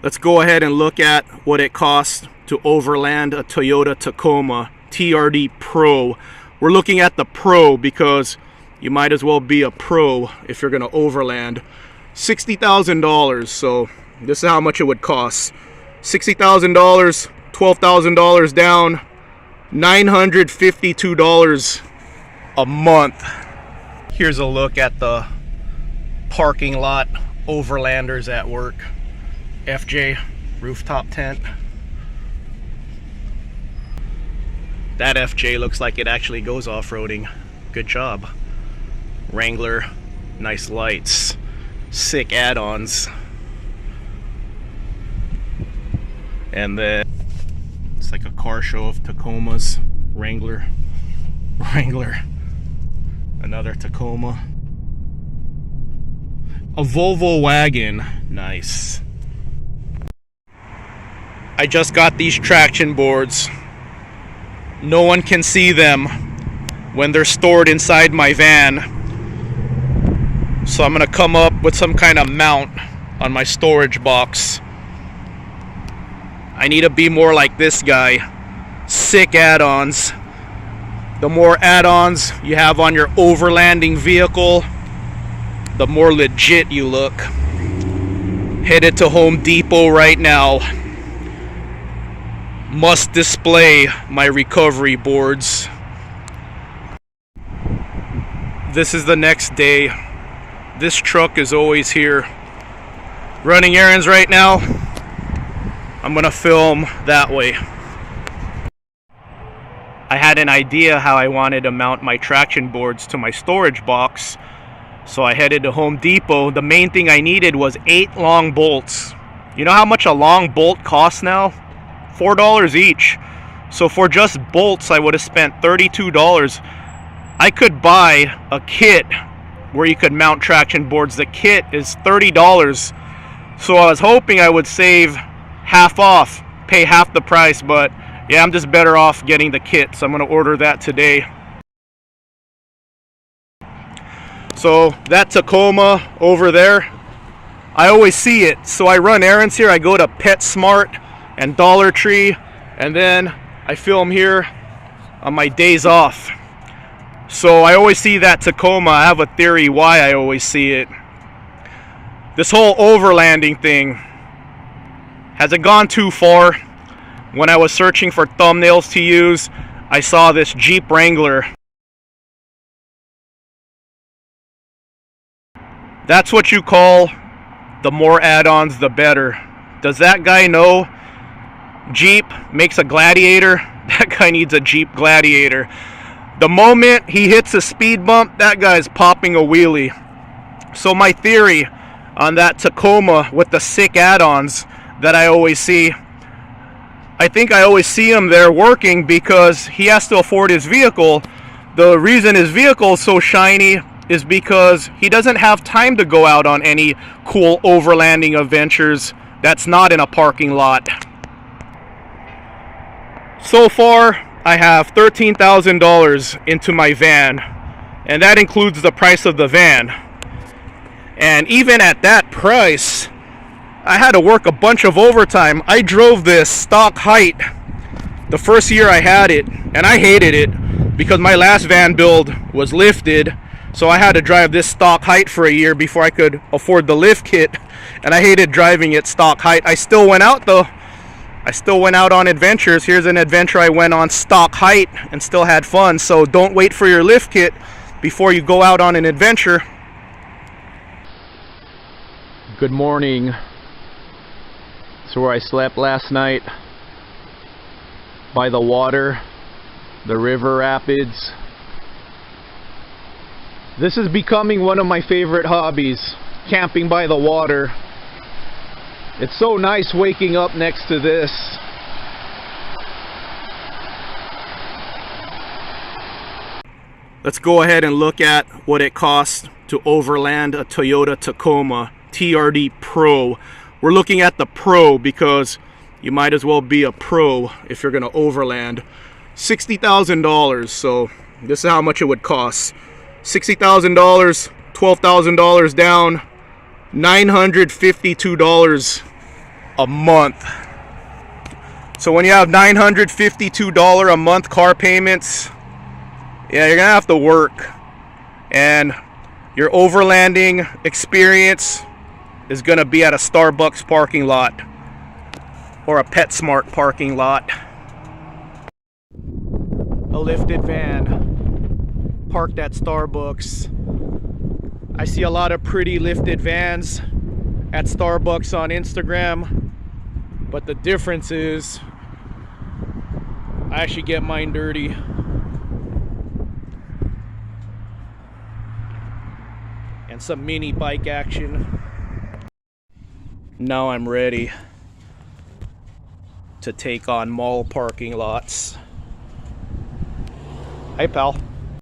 Let's go ahead and look at what it costs to overland a Toyota Tacoma TRD Pro. We're looking at the Pro because you might as well be a pro if you're going to overland. $60,000. So this is how much it would cost. $60,000, $12,000 down, $952 a month. Here's a look at the parking lot overlanders at work. FJ rooftop tent. That FJ looks like it actually goes off-roading. Good job. Wrangler, nice lights, sick add-ons. And then it's like a car show of Tacomas. Wrangler, another Tacoma, a Volvo wagon. Nice. I just got these traction boards. No one can see them when they're stored inside my van, so I'm gonna come up with some kind of mount on my storage box. I need to be more like this guy. Sick add-ons. The more add-ons you have on your overlanding vehicle, the more legit you look. Headed to Home Depot right now. Must display my recovery boards. This is the next day. This truck is always here. Running errands right now. I'm gonna film that way. I had an idea how I wanted to mount my traction boards to my storage box, so I headed to Home Depot. The main thing I needed was 8 long bolts. You know how much a long bolt costs now? $4 each. So for just bolts I would have spent $32. I could buy a kit where you could mount traction boards. The kit is $30. So I was hoping I would save half off, pay half the price, but yeah, I'm just better off getting the kit, so I'm going to order that today. So that Tacoma over there, I always see it. So I run errands here. I go to PetSmart and Dollar Tree, and then I film here on my days off. So I always see that Tacoma. I have a theory why I always see it. This whole overlanding thing, has it gone too far? When I was searching for thumbnails to use, I saw this Jeep Wrangler. That's what you call the more add-ons the better. Does that guy know Jeep makes a Gladiator? That guy needs a Jeep Gladiator. The moment he hits a speed bump, that guy's popping a wheelie. So my theory on that Tacoma with the sick add-ons that I always see, I think I always see him there working because he has to afford his vehicle. The reason his vehicle is so shiny is because he doesn't have time to go out on any cool overlanding adventures that's not in a parking lot. So far, I have $13,000 into my van, and that includes the price of the van. And even at that price, I had to work a bunch of overtime. I drove this stock height the first year I had it, and I hated it because my last van build was lifted, so I had to drive this stock height for a year before I could afford the lift kit, and I hated driving it stock height. I still went out though. I still went out on adventures. Here's an adventure I went on stock height and still had fun. So don't wait for your lift kit before you go out on an adventure. Good morning. This is where I slept last night, by the water, the river rapids. This is becoming one of my favorite hobbies, camping by the water. It's so nice waking up next to this. Let's go ahead and look at what it costs to overland a Toyota Tacoma TRD Pro. We're looking at the Pro because you might as well be a pro if you're going to overland. $60,000. So this is how much it would cost. $60,000, $12,000 down, $952 a month. So when you have $952 a month car payments, yeah, you're gonna have to work. And your overlanding experience is gonna be at a Starbucks parking lot or a PetSmart parking lot. A lifted van parked at Starbucks. I see a lot of pretty lifted vans at Starbucks on Instagram, but the difference is I actually get mine dirty. And some mini bike action. Now I'm ready to take on mall parking lots. Hey, pal.